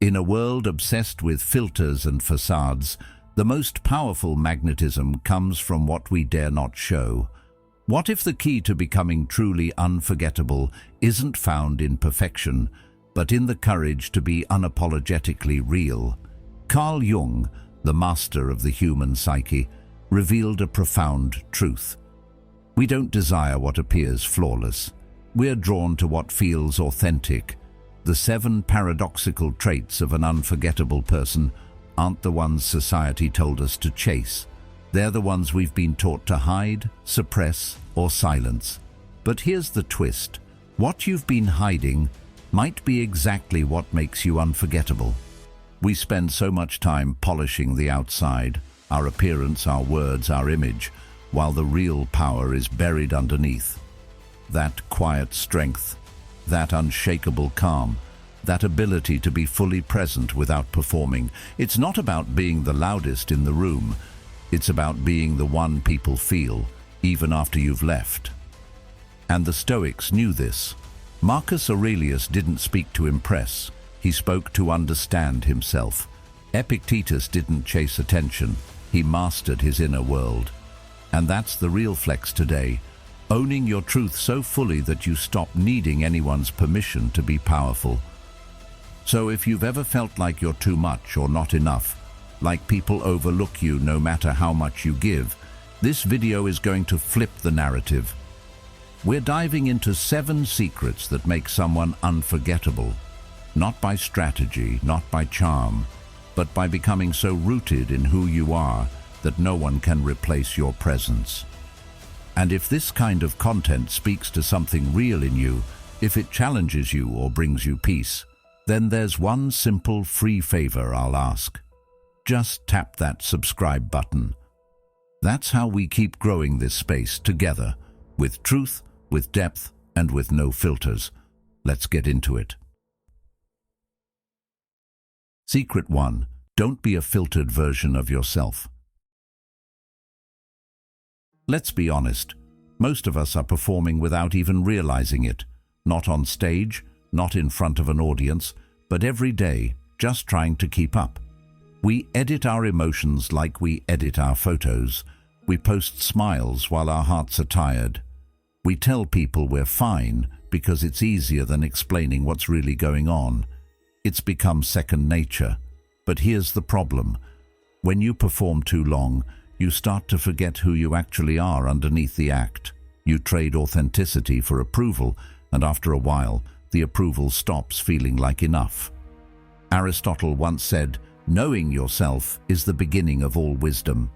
In a world obsessed with filters and facades, the most powerful magnetism comes from what we dare not show. What if the key to becoming truly unforgettable isn't found in perfection, but in the courage to be unapologetically real? Carl Jung, the master of the human psyche, revealed a profound truth. We don't desire what appears flawless. We're drawn to what feels authentic. The 7 paradoxical traits of an unforgettable person aren't the ones society told us to chase. They're the ones we've been taught to hide, suppress, or silence. But here's the twist. What you've been hiding might be exactly what makes you unforgettable. We spend so much time polishing the outside, our appearance, our words, our image, while the real power is buried underneath. That quiet strength, that unshakable calm, that ability to be fully present without performing. It's not about being the loudest in the room. It's about being the one people feel, even after you've left. And the Stoics knew this. Marcus Aurelius didn't speak to impress. He spoke to understand himself. Epictetus didn't chase attention. He mastered his inner world. And that's the real flex today. Owning your truth so fully that you stop needing anyone's permission to be powerful. So if you've ever felt like you're too much or not enough, like people overlook you no matter how much you give, this video is going to flip the narrative. We're diving into 7 secrets that make someone unforgettable. Not by strategy, not by charm, but by becoming so rooted in who you are that no one can replace your presence. And if this kind of content speaks to something real in you, if it challenges you or brings you peace, then there's one simple free favor I'll ask. Just tap that subscribe button. That's how we keep growing this space together, with truth, with depth, and with no filters. Let's get into it. Secret 1. Don't be a filtered version of yourself. Let's be honest. Most of us are performing without even realizing it. Not on stage, not in front of an audience, but every day, just trying to keep up. We edit our emotions like we edit our photos. We post smiles while our hearts are tired. We tell people we're fine because it's easier than explaining what's really going on. It's become second nature. But here's the problem. When you perform too long, you start to forget who you actually are underneath the act. You trade authenticity for approval, and after a while, the approval stops feeling like enough. Aristotle once said, "Knowing yourself is the beginning of all wisdom."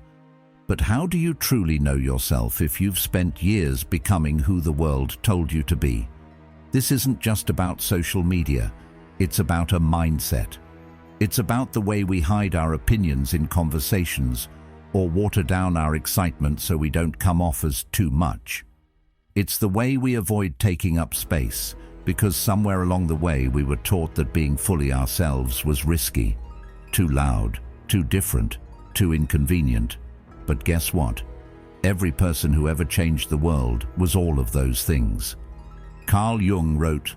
But how do you truly know yourself if you've spent years becoming who the world told you to be? This isn't just about social media. It's about a mindset. It's about the way we hide our opinions in conversations or water down our excitement so we don't come off as too much. It's the way we avoid taking up space because somewhere along the way we were taught that being fully ourselves was risky, too loud, too different, too inconvenient. But guess what? Every person who ever changed the world was all of those things. Carl Jung wrote,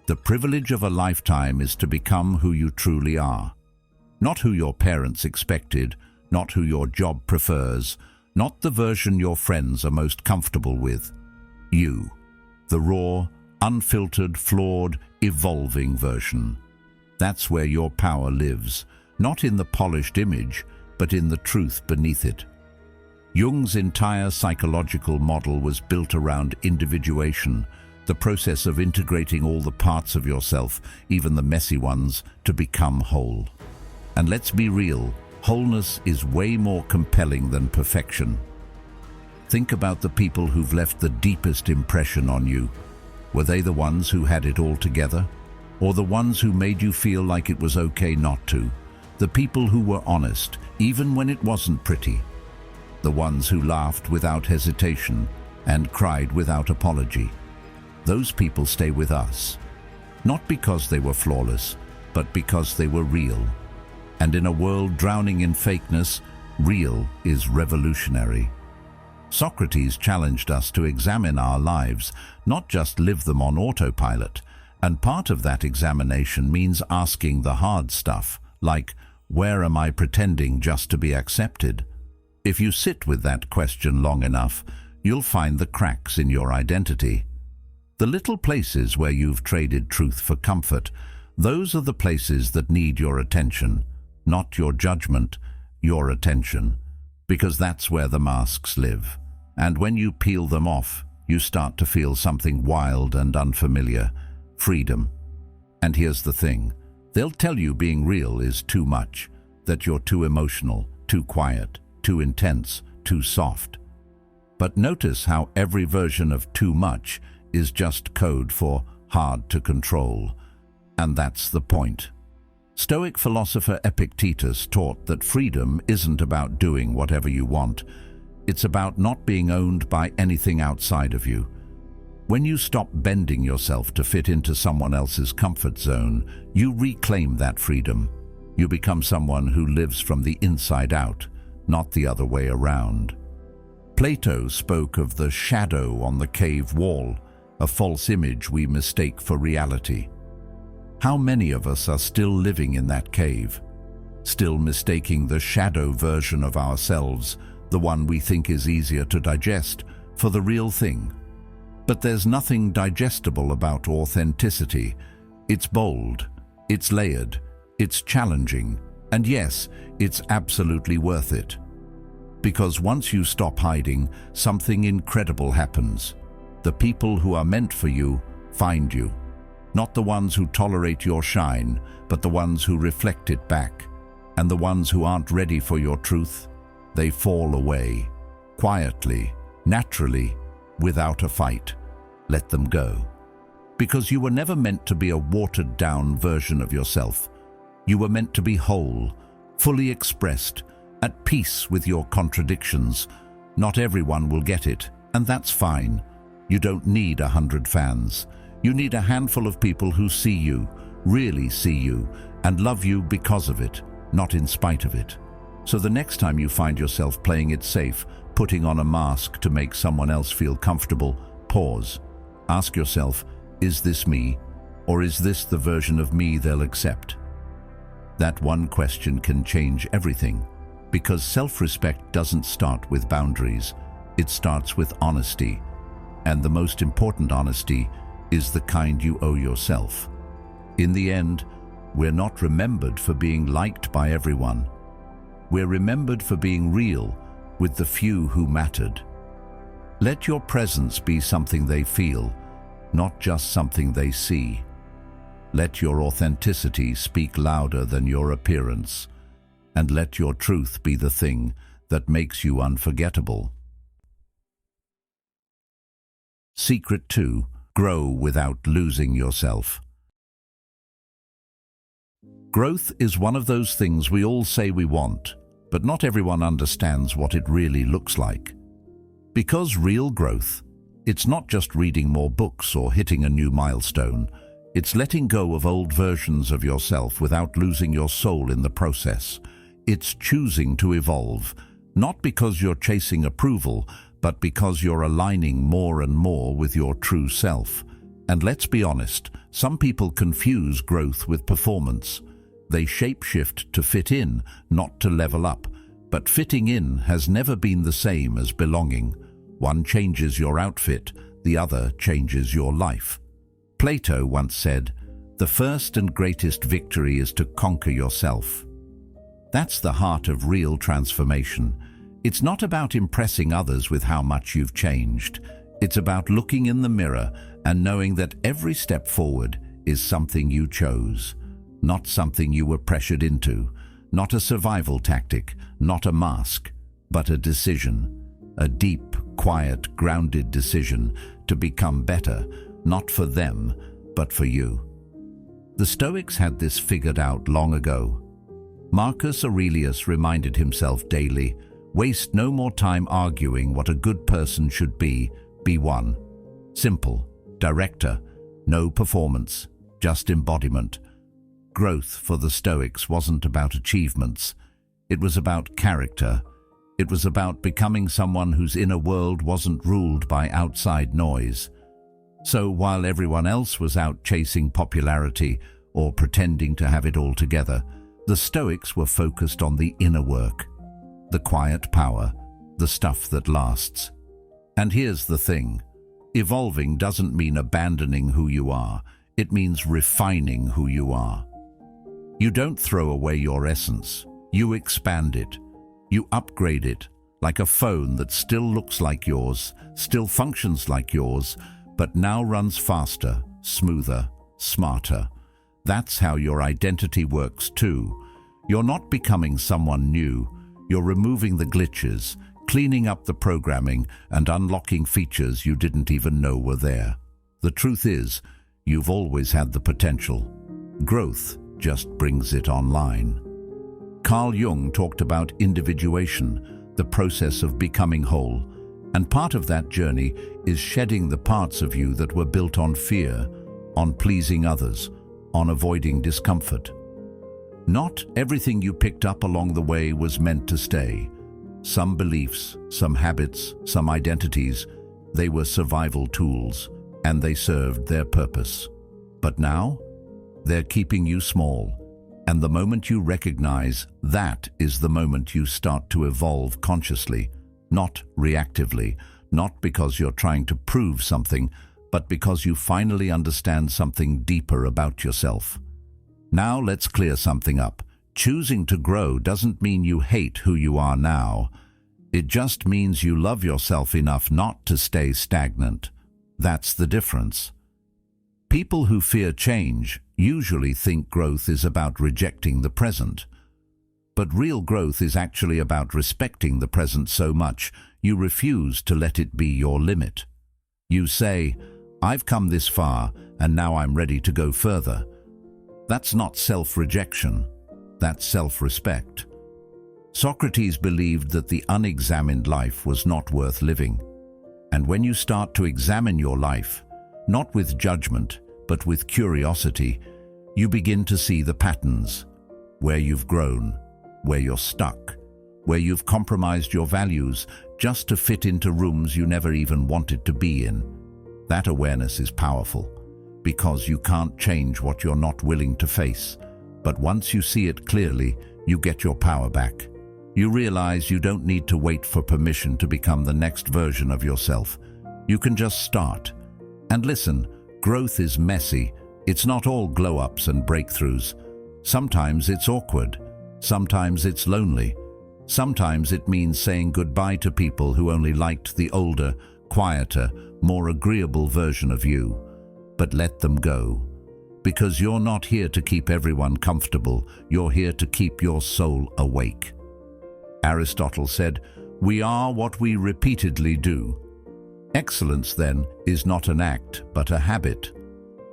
"The privilege of a lifetime is to become who you truly are. Not who your parents expected, not who your job prefers, not the version your friends are most comfortable with. You, the raw, unfiltered, flawed, evolving version. That's where your power lives, not in the polished image, but in the truth beneath it." Jung's entire psychological model was built around individuation, the process of integrating all the parts of yourself, even the messy ones, to become whole. And let's be real, wholeness is way more compelling than perfection. Think about the people who've left the deepest impression on you. Were they the ones who had it all together? Or the ones who made you feel like it was okay not to? The people who were honest, even when it wasn't pretty. The ones who laughed without hesitation and cried without apology. Those people stay with us, not because they were flawless, but because they were real. And in a world drowning in fakeness, real is revolutionary. Socrates challenged us to examine our lives, not just live them on autopilot. And part of that examination means asking the hard stuff, like, where am I pretending just to be accepted? If you sit with that question long enough, you'll find the cracks in your identity. The little places where you've traded truth for comfort, those are the places that need your attention, not your judgment, your attention, because that's where the masks live. And when you peel them off, you start to feel something wild and unfamiliar, freedom. And here's the thing, they'll tell you being real is too much, that you're too emotional, too quiet, too intense, too soft. But notice how every version of too much is just code for hard to control. And that's the point. Stoic philosopher Epictetus taught that freedom isn't about doing whatever you want. It's about not being owned by anything outside of you. When you stop bending yourself to fit into someone else's comfort zone, you reclaim that freedom. You become someone who lives from the inside out, not the other way around. Plato spoke of the shadow on the cave wall, a false image we mistake for reality. How many of us are still living in that cave, still mistaking the shadow version of ourselves, the one we think is easier to digest, for the real thing? But there's nothing digestible about authenticity. It's bold, it's layered, it's challenging, and yes, it's absolutely worth it. Because once you stop hiding, something incredible happens. The people who are meant for you find you. Not the ones who tolerate your shine, but the ones who reflect it back. And the ones who aren't ready for your truth, they fall away. Quietly, naturally, without a fight. Let them go. Because you were never meant to be a watered-down version of yourself. You were meant to be whole, fully expressed, at peace with your contradictions. Not everyone will get it, and that's fine. You don't need 100 fans. You need a handful of people who see you, really see you, and love you because of it, not in spite of it. So the next time you find yourself playing it safe, putting on a mask to make someone else feel comfortable, pause. Ask yourself, is this me, or is this the version of me they'll accept? That one question can change everything, because self-respect doesn't start with boundaries. It starts with honesty, and the most important honesty is the kind you owe yourself. In the end, we're not remembered for being liked by everyone. We're remembered for being real with the few who mattered. Let your presence be something they feel, not just something they see. Let your authenticity speak louder than your appearance, and let your truth be the thing that makes you unforgettable. Secret 2. Grow without losing yourself. Growth is one of those things we all say we want, but not everyone understands what it really looks like. Because real growth, it's not just reading more books or hitting a new milestone. It's letting go of old versions of yourself without losing your soul in the process. It's choosing to evolve, not because you're chasing approval, but because you're aligning more and more with your true self. And let's be honest, some people confuse growth with performance. They shapeshift to fit in, not to level up. But fitting in has never been the same as belonging. One changes your outfit, the other changes your life. Plato once said, "The first and greatest victory is to conquer yourself." That's the heart of real transformation. It's not about impressing others with how much you've changed. It's about looking in the mirror and knowing that every step forward is something you chose, not something you were pressured into, not a survival tactic, not a mask, but a decision, a deep, quiet, grounded decision to become better, not for them, but for you. The Stoics had this figured out long ago. Marcus Aurelius reminded himself daily, waste no more time arguing what a good person should be one. Simple, director, no performance, just embodiment. Growth for the Stoics wasn't about achievements. It was about character. It was about becoming someone whose inner world wasn't ruled by outside noise. So while everyone else was out chasing popularity or pretending to have it all together, the Stoics were focused on the inner work, the quiet power, the stuff that lasts. And here's the thing. Evolving doesn't mean abandoning who you are. It means refining who you are. You don't throw away your essence. You expand it. You upgrade it, like a phone that still looks like yours, still functions like yours, but now runs faster, smoother, smarter. That's how your identity works too. You're not becoming someone new. You're removing the glitches, cleaning up the programming, and unlocking features you didn't even know were there. The truth is, you've always had the potential. Growth just brings it online. Carl Jung talked about individuation, the process of becoming whole, and part of that journey is shedding the parts of you that were built on fear, on pleasing others, on avoiding discomfort. Not everything you picked up along the way was meant to stay. Some beliefs, some habits, some identities, they were survival tools, and they served their purpose. But now, they're keeping you small, and the moment you recognize that is the moment you start to evolve consciously, not reactively, not because you're trying to prove something, but because you finally understand something deeper about yourself. Now let's clear something up. Choosing to grow doesn't mean you hate who you are now. It just means you love yourself enough not to stay stagnant. That's the difference. People who fear change usually think growth is about rejecting the present. But real growth is actually about respecting the present so much you refuse to let it be your limit. You say, "I've come this far, and now I'm ready to go further." That's not self-rejection. That's self-respect. Socrates believed that the unexamined life was not worth living. And when you start to examine your life, not with judgment, but with curiosity, you begin to see the patterns, where you've grown, where you're stuck, where you've compromised your values just to fit into rooms you never even wanted to be in. That awareness is powerful, because you can't change what you're not willing to face. But once you see it clearly, you get your power back. You realize you don't need to wait for permission to become the next version of yourself. You can just start. And listen, growth is messy. It's not all glow-ups and breakthroughs. Sometimes it's awkward. Sometimes it's lonely. Sometimes it means saying goodbye to people who only liked the older, quieter, more agreeable version of you. But let them go. Because you're not here to keep everyone comfortable. You're here to keep your soul awake. Aristotle said, "We are what we repeatedly do." Excellence, then, is not an act, but a habit.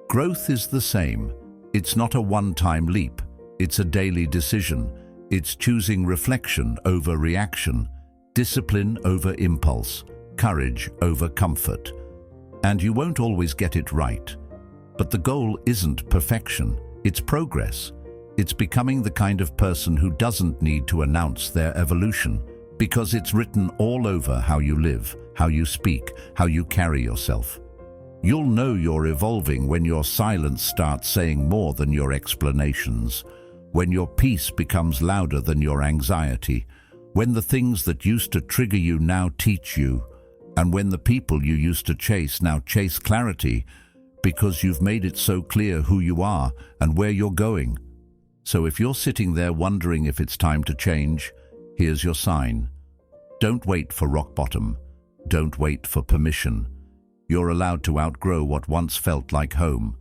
Growth is the same. It's not a one-time leap. It's a daily decision. It's choosing reflection over reaction, discipline over impulse, courage over comfort. And you won't always get it right. But the goal isn't perfection, it's progress. It's becoming the kind of person who doesn't need to announce their evolution, because it's written all over how you live, how you speak, how you carry yourself. You'll know you're evolving when your silence starts saying more than your explanations, when your peace becomes louder than your anxiety, when the things that used to trigger you now teach you, and when the people you used to chase now chase clarity, because you've made it so clear who you are and where you're going. So if you're sitting there wondering if it's time to change, here's your sign. Don't wait for rock bottom. Don't wait for permission. You're allowed to outgrow what once felt like home.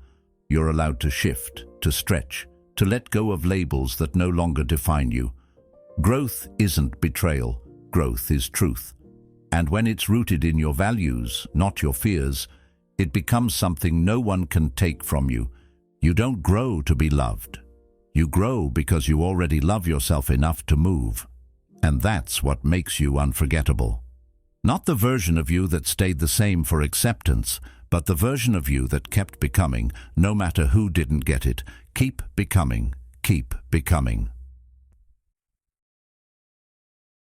You're allowed to shift, to stretch, to let go of labels that no longer define you. Growth isn't betrayal. Growth is truth. And when it's rooted in your values, not your fears, it becomes something no one can take from you. You don't grow to be loved. You grow because you already love yourself enough to move. And that's what makes you unforgettable. Not the version of you that stayed the same for acceptance, but the version of you that kept becoming, no matter who didn't get it. Keep becoming. Keep becoming.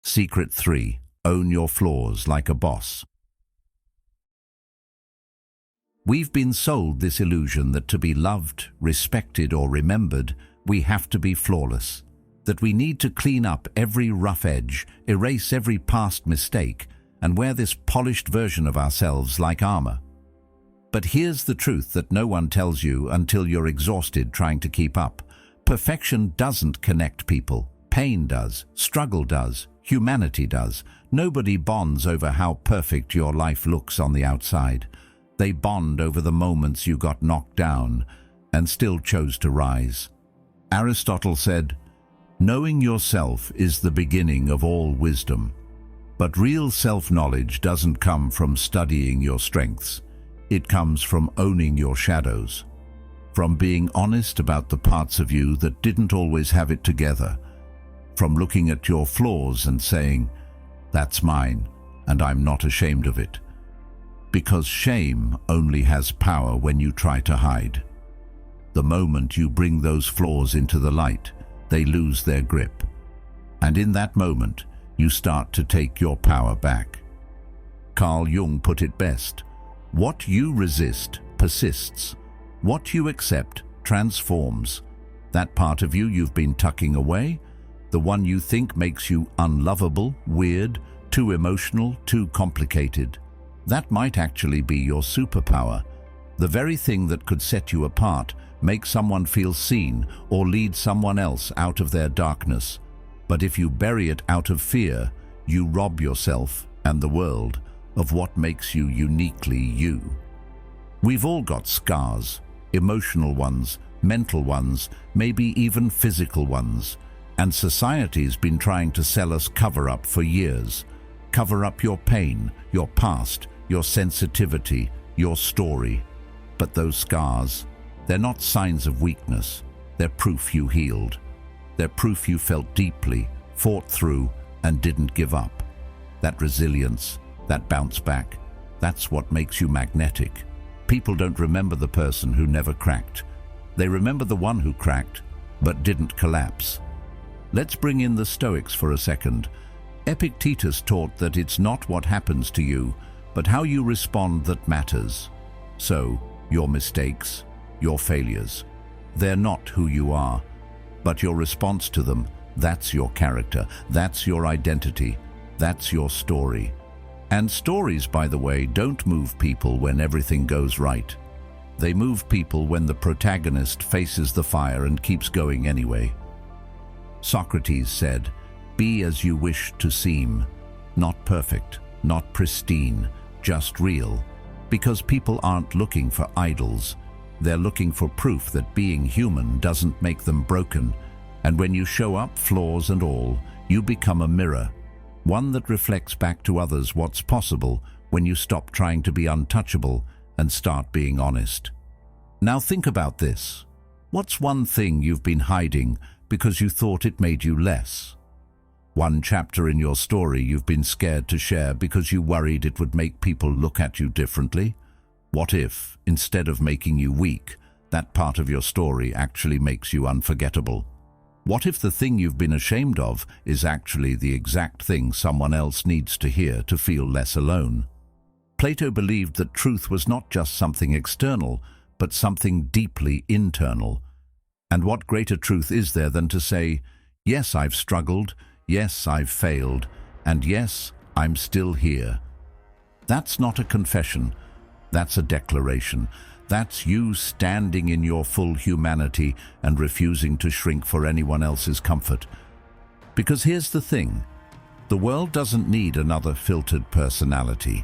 Secret 3. Own your flaws like a boss. We've been sold this illusion that to be loved, respected, or remembered, we have to be flawless. That we need to clean up every rough edge, erase every past mistake, and wear this polished version of ourselves like armor. But here's the truth that no one tells you until you're exhausted trying to keep up. Perfection doesn't connect people. Pain does, struggle does, humanity does. Nobody bonds over how perfect your life looks on the outside. They bond over the moments you got knocked down and still chose to rise. Aristotle said, "Knowing yourself is the beginning of all wisdom." But real self-knowledge doesn't come from studying your strengths. It comes from owning your shadows, from being honest about the parts of you that didn't always have it together, from looking at your flaws and saying, "That's mine, and I'm not ashamed of it." Because shame only has power when you try to hide. The moment you bring those flaws into the light, they lose their grip. And in that moment, you start to take your power back. Carl Jung put it best: what you resist persists. What you accept transforms. That part of you you've been tucking away, the one you think makes you unlovable, weird, too emotional, too complicated, that might actually be your superpower. The very thing that could set you apart, make someone feel seen, or lead someone else out of their darkness. But if you bury it out of fear, you rob yourself and the world of what makes you uniquely you. We've all got scars, emotional ones, mental ones, maybe even physical ones. And society's been trying to sell us cover-up for years. Cover up your pain, your past, your sensitivity, your story. But those scars, they're not signs of weakness. They're proof you healed. They're proof you felt deeply, fought through, and didn't give up. That resilience, that bounce back, that's what makes you magnetic. People don't remember the person who never cracked. They remember the one who cracked, but didn't collapse. Let's bring in the Stoics for a second. Epictetus taught that it's not what happens to you, but how you respond that matters. So, your mistakes, your failures, they're not who you are, but your response to them, that's your character, that's your identity, that's your story. And stories, by the way, don't move people when everything goes right. They move people when the protagonist faces the fire and keeps going anyway. Socrates said, "Be as you wish to seem." Not perfect, not pristine, just real. Because people aren't looking for idols. They're looking for proof that being human doesn't make them broken. And when you show up, flaws and all, you become a mirror. One that reflects back to others what's possible when you stop trying to be untouchable and start being honest. Now think about this. What's one thing you've been hiding because you thought it made you less? One chapter in your story you've been scared to share because you worried it would make people look at you differently? What if, instead of making you weak, that part of your story actually makes you unforgettable? What if the thing you've been ashamed of is actually the exact thing someone else needs to hear to feel less alone? Plato believed that truth was not just something external, but something deeply internal. And what greater truth is there than to say, yes, I've struggled, yes, I've failed, and yes, I'm still here. That's not a confession, that's a declaration. That's you standing in your full humanity and refusing to shrink for anyone else's comfort. Because here's the thing, the world doesn't need another filtered personality.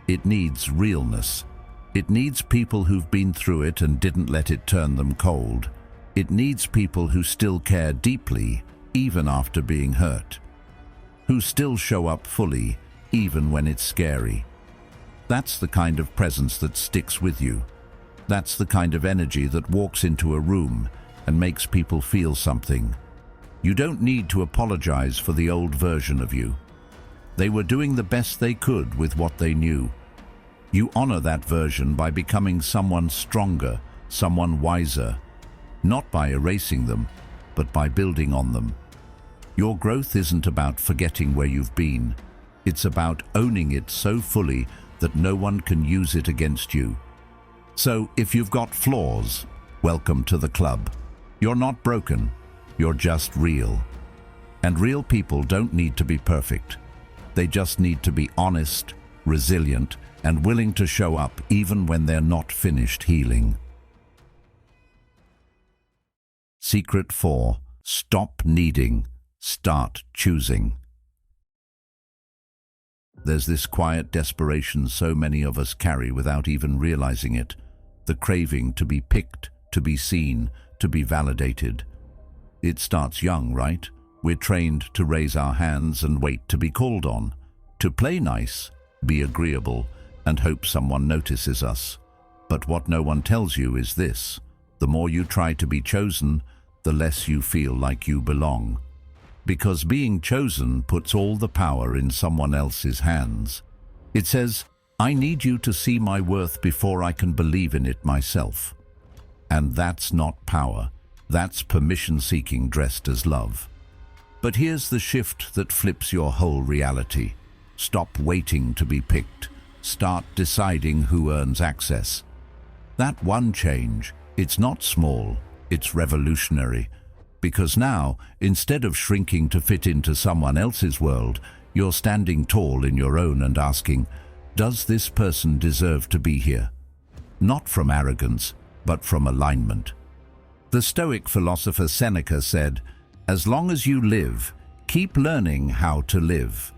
It needs realness. It needs people who've been through it and didn't let it turn them cold. It needs people who still care deeply, even after being hurt. Who still show up fully, even when it's scary. That's the kind of presence that sticks with you. That's the kind of energy that walks into a room and makes people feel something. You don't need to apologize for the old version of you. They were doing the best they could with what they knew. You honor that version by becoming someone stronger, someone wiser, not by erasing them, but by building on them. Your growth isn't about forgetting where you've been. It's about owning it so fully that no one can use it against you. So if you've got flaws, welcome to the club. You're not broken, you're just real. And real people don't need to be perfect. They just need to be honest, resilient, and willing to show up even when they're not finished healing. Secret 4. Stop needing. Start choosing. There's this quiet desperation so many of us carry without even realizing it. The craving to be picked, to be seen, to be validated. It starts young, right? We're trained to raise our hands and wait to be called on. To play nice, be agreeable, and hope someone notices us. But what no one tells you is this: the more you try to be chosen, the less you feel like you belong. Because being chosen puts all the power in someone else's hands. It says, I need you to see my worth before I can believe in it myself. And that's not power. That's permission-seeking dressed as love. But here's the shift that flips your whole reality. Stop waiting to be picked. Start deciding who earns access. That one change, it's not small, it's revolutionary. Because now, instead of shrinking to fit into someone else's world, you're standing tall in your own and asking, does this person deserve to be here? Not from arrogance, but from alignment. The Stoic philosopher Seneca said, as long as you live, keep learning how to live.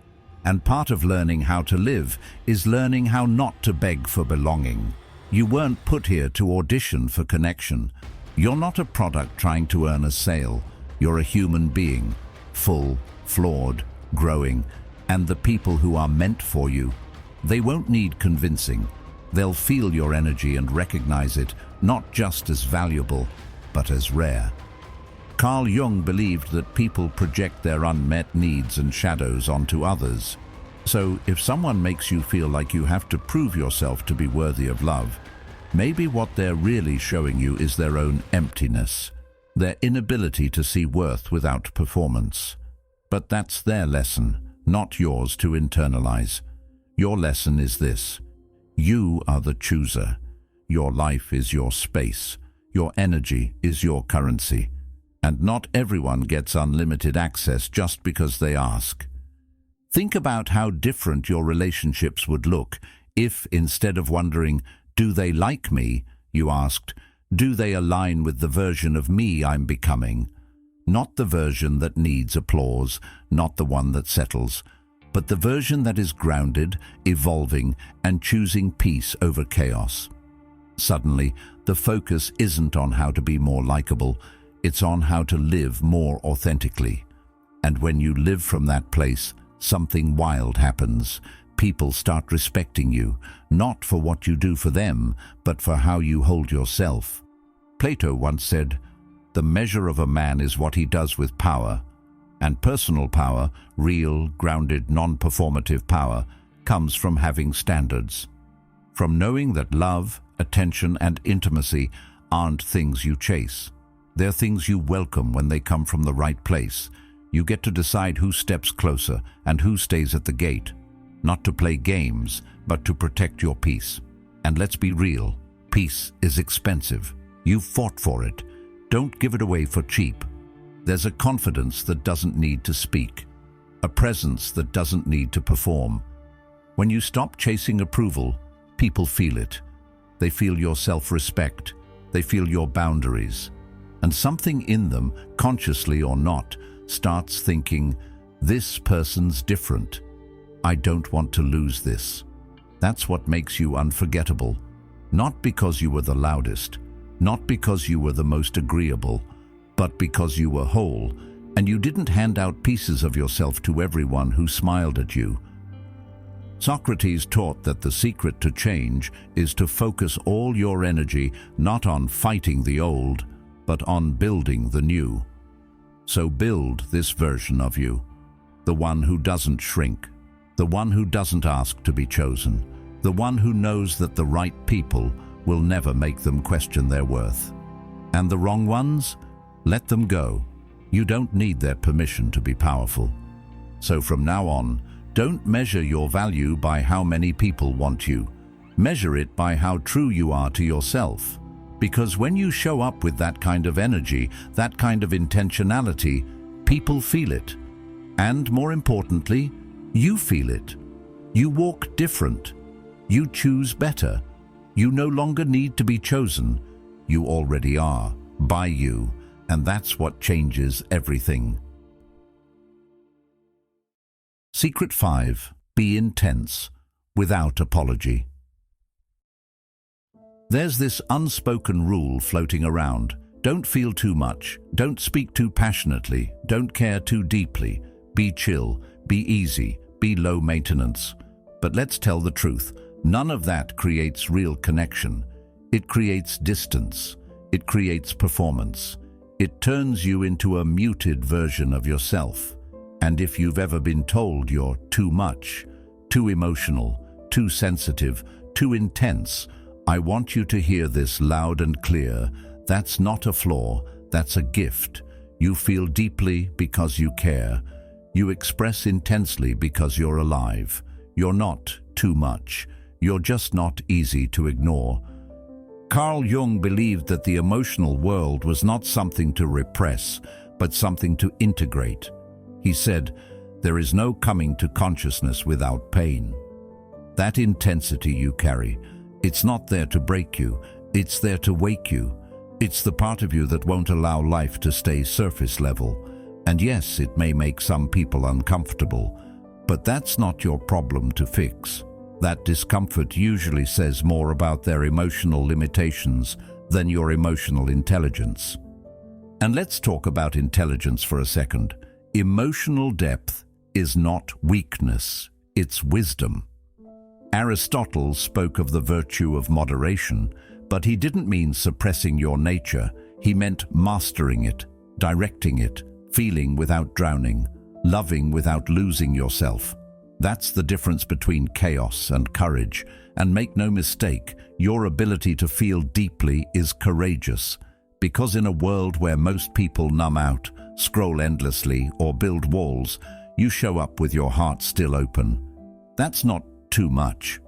And part of learning how to live is learning how not to beg for belonging. You weren't put here to audition for connection. You're not a product trying to earn a sale. You're a human being, full, flawed, growing, and the people who are meant for you, they won't need convincing. They'll feel your energy and recognize it, not just as valuable, but as rare. Carl Jung believed that people project their unmet needs and shadows onto others. So if someone makes you feel like you have to prove yourself to be worthy of love, maybe what they're really showing you is their own emptiness, their inability to see worth without performance. But that's their lesson, not yours to internalize. Your lesson is this: you are the chooser. Your life is your space. Your energy is your currency. And not everyone gets unlimited access just because they ask. Think about how different your relationships would look if, instead of wondering, do they like me, you asked, do they align with the version of me I'm becoming? Not the version that needs applause, not the one that settles, but the version that is grounded, evolving, and choosing peace over chaos. Suddenly, the focus isn't on how to be more likable, it's on how to live more authentically. And when you live from that place, something wild happens. People start respecting you, not for what you do for them, but for how you hold yourself. Plato once said, the measure of a man is what he does with power. And personal power, real, grounded, non-performative power, comes from having standards. From knowing that love, attention, and intimacy aren't things you chase. They're things you welcome when they come from the right place. You get to decide who steps closer and who stays at the gate. Not to play games, but to protect your peace. And let's be real, peace is expensive. You've fought for it. Don't give it away for cheap. There's a confidence that doesn't need to speak, a presence that doesn't need to perform. When you stop chasing approval, people feel it. They feel your self-respect. They feel your boundaries. And something in them, consciously or not, starts thinking, this person's different. I don't want to lose this. That's what makes you unforgettable. Not because you were the loudest, not because you were the most agreeable, but because you were whole, and you didn't hand out pieces of yourself to everyone who smiled at you. Socrates taught that the secret to change is to focus all your energy not on fighting the old, but on building the new. So build this version of you, the one who doesn't shrink, the one who doesn't ask to be chosen, the one who knows that the right people will never make them question their worth. And the wrong ones? Let them go. You don't need their permission to be powerful. So from now on, don't measure your value by how many people want you. Measure it by how true you are to yourself. Because when you show up with that kind of energy, that kind of intentionality, people feel it. And more importantly, you feel it. You walk different. You choose better. You no longer need to be chosen. You already are, by you, and that's what changes everything. Secret 5. Be intense, without apology. There's this unspoken rule floating around. Don't feel too much. Don't speak too passionately. Don't care too deeply. Be chill. Be easy. Be low maintenance. But let's tell the truth. None of that creates real connection. It creates distance. It creates performance. It turns you into a muted version of yourself. And if you've ever been told you're too much, too emotional, too sensitive, too intense, I want you to hear this loud and clear. That's not a flaw, that's a gift. You feel deeply because you care. You express intensely because you're alive. You're not too much. You're just not easy to ignore. Carl Jung believed that the emotional world was not something to repress, but something to integrate. He said, "There is no coming to consciousness without pain." That intensity you carry, it's not there to break you, it's there to wake you. It's the part of you that won't allow life to stay surface level. And yes, it may make some people uncomfortable, but that's not your problem to fix. That discomfort usually says more about their emotional limitations than your emotional intelligence. And let's talk about intelligence for a second. Emotional depth is not weakness, it's wisdom. Aristotle spoke of the virtue of moderation, but he didn't mean suppressing your nature. He meant mastering it, directing it, feeling without drowning, loving without losing yourself. That's the difference between chaos and courage. And make no mistake, your ability to feel deeply is courageous. Because in a world where most people numb out, scroll endlessly, or build walls, you show up with your heart still open. That's not too much.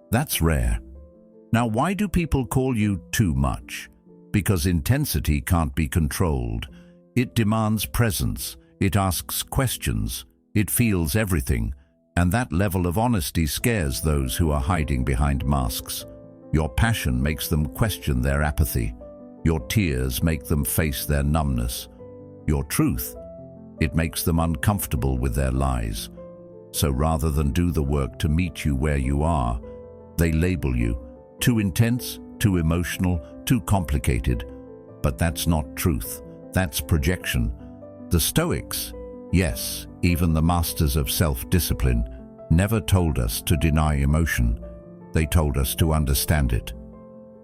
That's rare. Now, why do people call you too much? Because intensity can't be controlled. It demands presence. It asks questions. It feels everything. And that level of honesty scares those who are hiding behind masks. Your passion makes them question their apathy. Your tears make them face their numbness. Your truth, it makes them uncomfortable with their lies. So rather than do the work to meet you where you are, they label you too intense, too emotional, too complicated. But that's not truth. That's projection. The Stoics, yes, even the masters of self-discipline, never told us to deny emotion. They told us to understand it.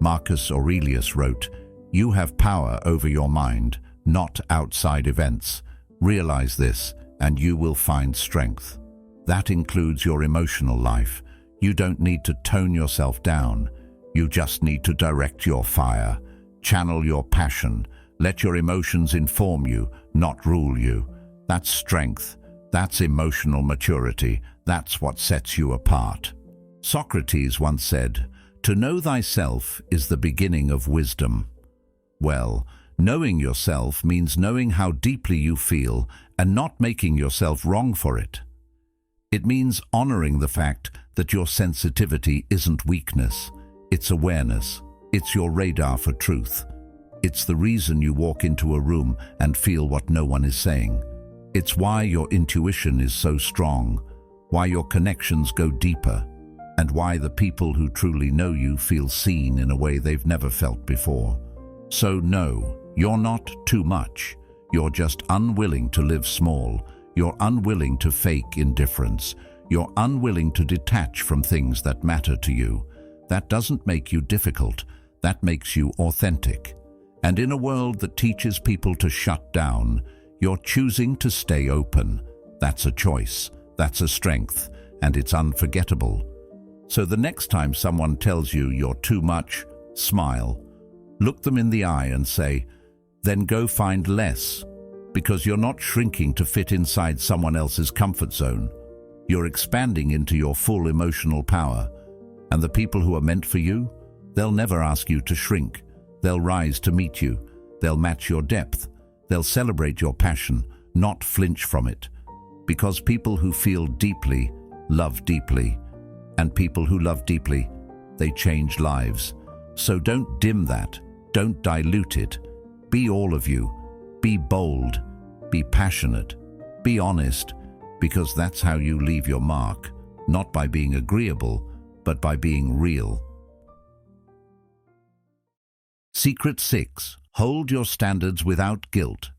Marcus Aurelius wrote, "You have power over your mind, not outside events. Realize this, and you will find strength." That includes your emotional life. You don't need to tone yourself down. You just need to direct your fire, channel your passion, let your emotions inform you, not rule you. That's strength. That's emotional maturity. That's what sets you apart. Socrates once said, "To know thyself is the beginning of wisdom." Well, knowing yourself means knowing how deeply you feel and not making yourself wrong for it. It means honoring the fact that your sensitivity isn't weakness. It's awareness. It's your radar for truth. It's the reason you walk into a room and feel what no one is saying. It's why your intuition is so strong, why your connections go deeper, and why the people who truly know you feel seen in a way they've never felt before. So no, you're not too much. You're just unwilling to live small. You're unwilling to fake indifference. You're unwilling to detach from things that matter to you. That doesn't make you difficult. That makes you authentic. And in a world that teaches people to shut down, you're choosing to stay open. That's a choice. That's a strength. And it's unforgettable. So the next time someone tells you you're too much, smile. Look them in the eye and say, "Then go find less." Because you're not shrinking to fit inside someone else's comfort zone. You're expanding into your full emotional power. And the people who are meant for you, they'll never ask you to shrink. They'll rise to meet you. They'll match your depth. They'll celebrate your passion, not flinch from it. Because people who feel deeply love deeply. And people who love deeply, they change lives. So don't dim that. Don't dilute it. Be all of you. Be bold. Be passionate. Be honest. Because that's how you leave your mark. Not by being agreeable, but by being real. Secret 6. Hold your standards without guilt.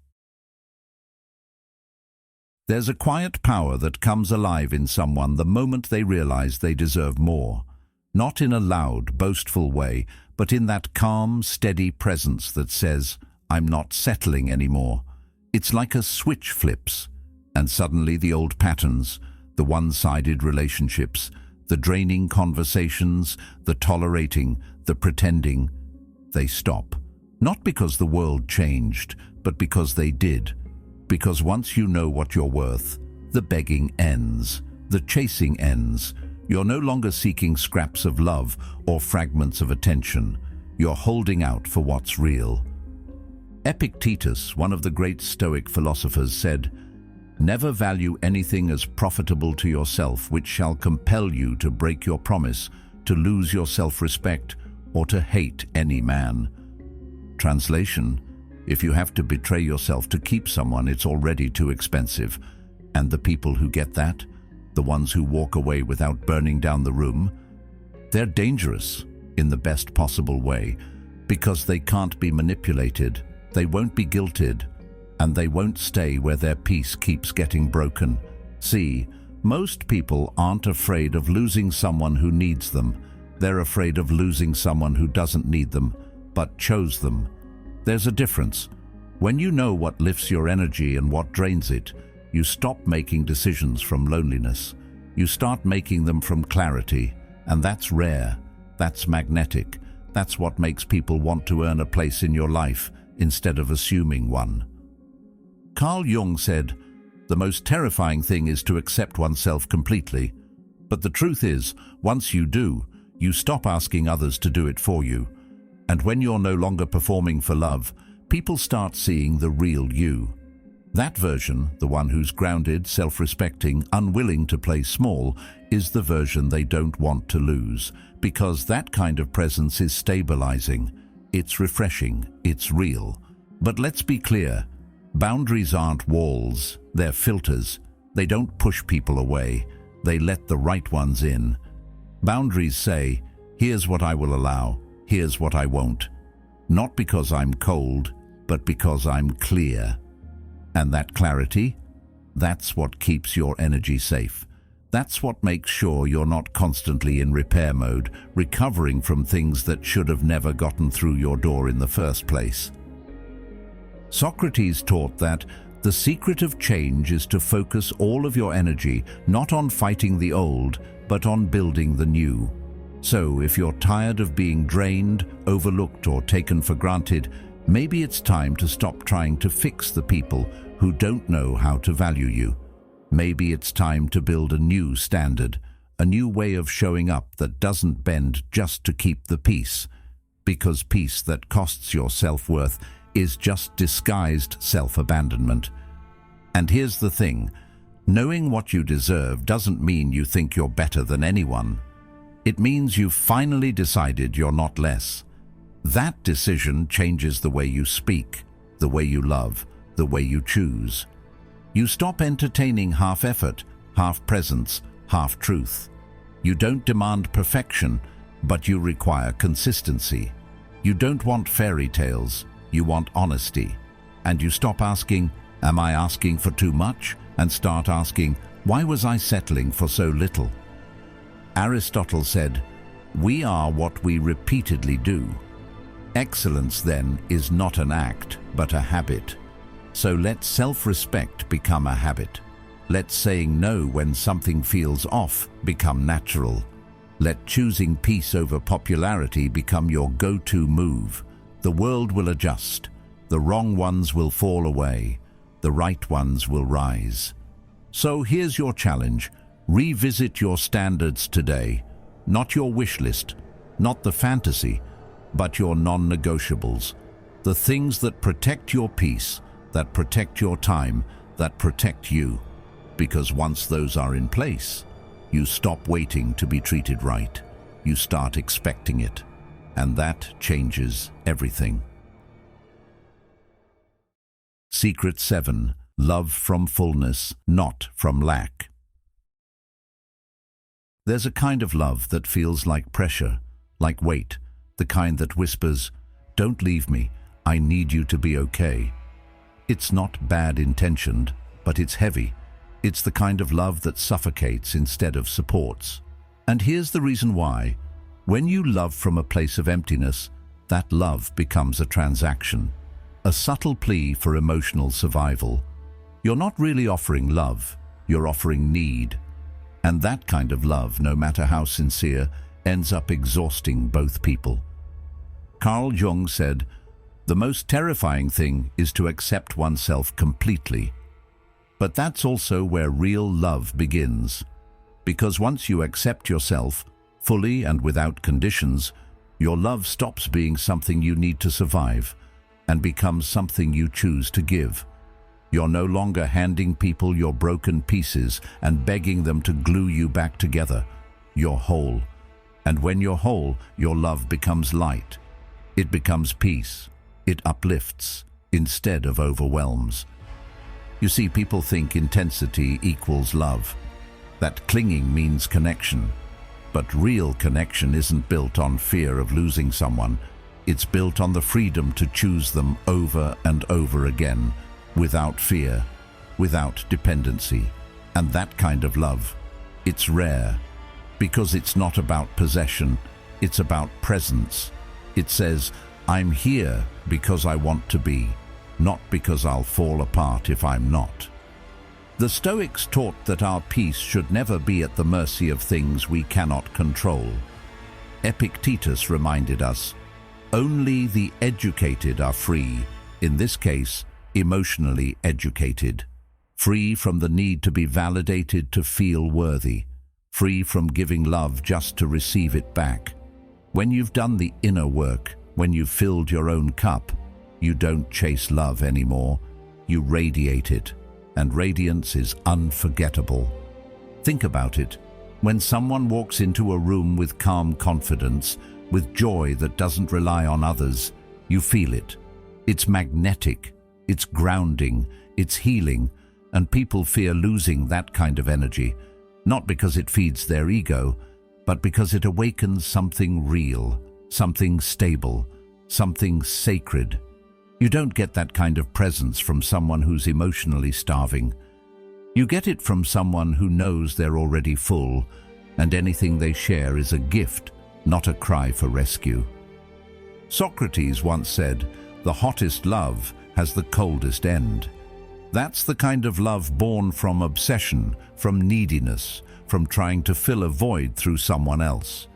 There's a quiet power that comes alive in someone the moment they realize they deserve more. Not in a loud, boastful way, but in that calm, steady presence that says, I'm not settling anymore. It's like a switch flips, and suddenly the old patterns, the one-sided relationships, the draining conversations, the tolerating, the pretending, they stop. Not because the world changed, but because they did. Because once you know what you're worth, the begging ends, the chasing ends. You're no longer seeking scraps of love or fragments of attention. You're holding out for what's real. Epictetus, one of the great Stoic philosophers, said, "Never value anything as profitable to yourself which shall compel you to break your promise, to lose your self-respect, or to hate any man." Translation: if you have to betray yourself to keep someone, it's already too expensive. And the people who get that, the ones who walk away without burning down the room, they're dangerous in the best possible way, because they can't be manipulated, they won't be guilted, and they won't stay where their peace keeps getting broken. See, most people aren't afraid of losing someone who needs them. They're afraid of losing someone who doesn't need them, but chose them. There's a difference. When you know what lifts your energy and what drains it, you stop making decisions from loneliness. You start making them from clarity, and that's rare. That's magnetic. That's what makes people want to earn a place in your life instead of assuming one. Carl Jung said, "The most terrifying thing is to accept oneself completely. But the truth is, once you do, you stop asking others to do it for you. And when you're no longer performing for love, people start seeing the real you. That version, the one who's grounded, self-respecting, unwilling to play small, is the version they don't want to lose, because that kind of presence is stabilizing. It's refreshing. It's real. But let's be clear. Boundaries aren't walls. They're filters. They don't push people away. They let the right ones in. Boundaries say, here's what I will allow. Here's what I won't. Not because I'm cold, but because I'm clear. And that clarity, that's what keeps your energy safe. That's what makes sure you're not constantly in repair mode, recovering from things that should have never gotten through your door in the first place. Socrates taught that the secret of change is to focus all of your energy not on fighting the old, but on building the new. So if you're tired of being drained, overlooked, or taken for granted, maybe it's time to stop trying to fix the people who don't know how to value you. Maybe it's time to build a new standard, a new way of showing up that doesn't bend just to keep the peace. Because peace that costs your self-worth is just disguised self-abandonment. And here's the thing, knowing what you deserve doesn't mean you think you're better than anyone. It means you've finally decided you're not less. That decision changes the way you speak, the way you love, the way you choose. You stop entertaining half effort, half presence, half truth. You don't demand perfection, but you require consistency. You don't want fairy tales, you want honesty. And you stop asking, am I asking for too much? And start asking, why was I settling for so little? Aristotle said, we are what we repeatedly do. Excellence, then, is not an act, but a habit. So let self-respect become a habit. Let saying no when something feels off become natural. Let choosing peace over popularity become your go-to move. The world will adjust. The wrong ones will fall away. The right ones will rise. So here's your challenge. Revisit your standards today. Not your wish list, not the fantasy, but your non-negotiables. The things that protect your peace, that protect your time, that protect you. Because once those are in place, you stop waiting to be treated right. You start expecting it. And that changes everything. Secret 7. Love from fullness, not from lack. There's a kind of love that feels like pressure, like weight, the kind that whispers, "Don't leave me, I need you to be okay." It's not bad intentioned, but it's heavy. It's the kind of love that suffocates instead of supports. And here's the reason why. When you love from a place of emptiness, that love becomes a transaction, a subtle plea for emotional survival. You're not really offering love, you're offering need. And that kind of love, no matter how sincere, ends up exhausting both people. Carl Jung said, "The most terrifying thing is to accept oneself completely." But that's also where real love begins. Because once you accept yourself, fully and without conditions, your love stops being something you need to survive and becomes something you choose to give. You're no longer handing people your broken pieces and begging them to glue you back together. You're whole. And when you're whole, your love becomes light. It becomes peace. It uplifts instead of overwhelms. You see, people think intensity equals love, that clinging means connection. But real connection isn't built on fear of losing someone. It's built on the freedom to choose them over and over again, without fear, without dependency. And that kind of love, it's rare, because it's not about possession, it's about presence. It says, "I'm here because I want to be, not because I'll fall apart if I'm not." The Stoics taught that our peace should never be at the mercy of things we cannot control. Epictetus reminded us, "Only the educated are free," in this case, emotionally educated, free from the need to be validated to feel worthy, free from giving love just to receive it back. When you've done the inner work, when you've filled your own cup, you don't chase love anymore, you radiate it. And radiance is unforgettable. Think about it. When someone walks into a room with calm confidence, with joy that doesn't rely on others, you feel it. It's magnetic, it's grounding, it's healing, and people fear losing that kind of energy, not because it feeds their ego, but because it awakens something real, something stable, something sacred. You don't get that kind of presence from someone who's emotionally starving. You get it from someone who knows they're already full, and anything they share is a gift, not a cry for rescue. Socrates once said, "The hottest love has the coldest end." That's the kind of love born from obsession, from neediness, from trying to fill a void through someone else.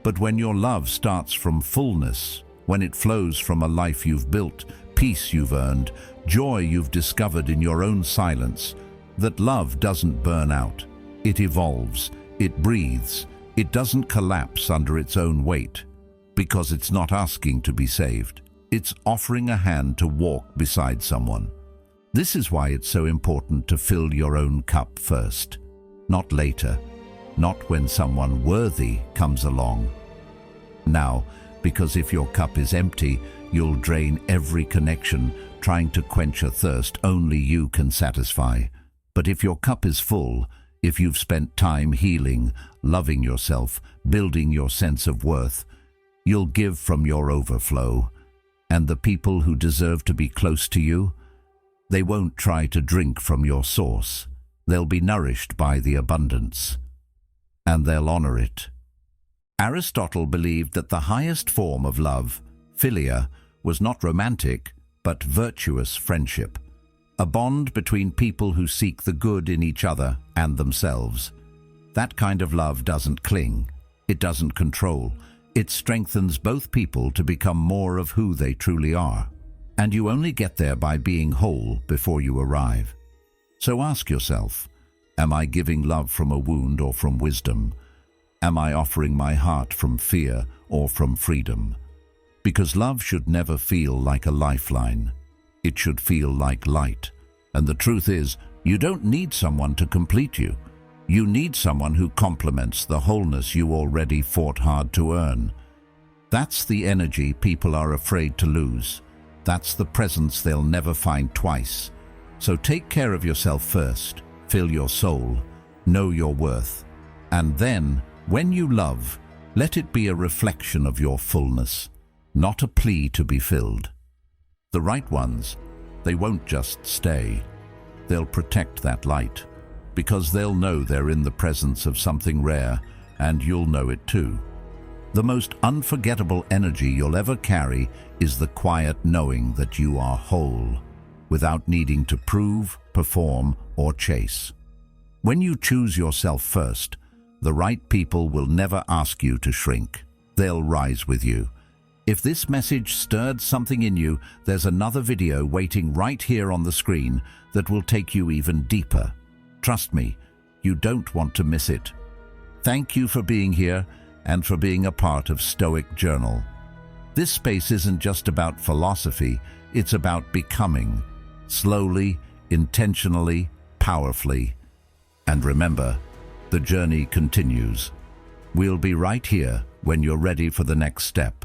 But when your love starts from fullness, when it flows from a life you've built, peace you've earned, joy you've discovered in your own silence, that love doesn't burn out. It evolves, it breathes, it doesn't collapse under its own weight, because it's not asking to be saved. It's offering a hand to walk beside someone. This is why it's so important to fill your own cup first, not later, not when someone worthy comes along. Now, because if your cup is empty, you'll drain every connection, trying to quench a thirst only you can satisfy. But if your cup is full, if you've spent time healing, loving yourself, building your sense of worth, you'll give from your overflow. And the people who deserve to be close to you, they won't try to drink from your source. They'll be nourished by the abundance. And they'll honor it. Aristotle believed that the highest form of love, philia, was not romantic, but virtuous friendship, a bond between people who seek the good in each other and themselves. That kind of love doesn't cling, it doesn't control, it strengthens both people to become more of who they truly are. And you only get there by being whole before you arrive. So ask yourself, am I giving love from a wound or from wisdom? Am I offering my heart from fear or from freedom? Because love should never feel like a lifeline. It should feel like light. And the truth is, you don't need someone to complete you. You need someone who complements the wholeness you already fought hard to earn. That's the energy people are afraid to lose. That's the presence they'll never find twice. So take care of yourself first. Fill your soul. Know your worth. And then, when you love, let it be a reflection of your fullness, not a plea to be filled. The right ones, they won't just stay. They'll protect that light, because they'll know they're in the presence of something rare, and you'll know it too. The most unforgettable energy you'll ever carry is the quiet knowing that you are whole, without needing to prove, perform, or chase. When you choose yourself first, the right people will never ask you to shrink. They'll rise with you. If this message stirred something in you, there's another video waiting right here on the screen that will take you even deeper. Trust me, you don't want to miss it. Thank you for being here and for being a part of Stoic Journal. This space isn't just about philosophy, it's about becoming. Slowly, intentionally, powerfully. And remember, the journey continues. We'll be right here when you're ready for the next step.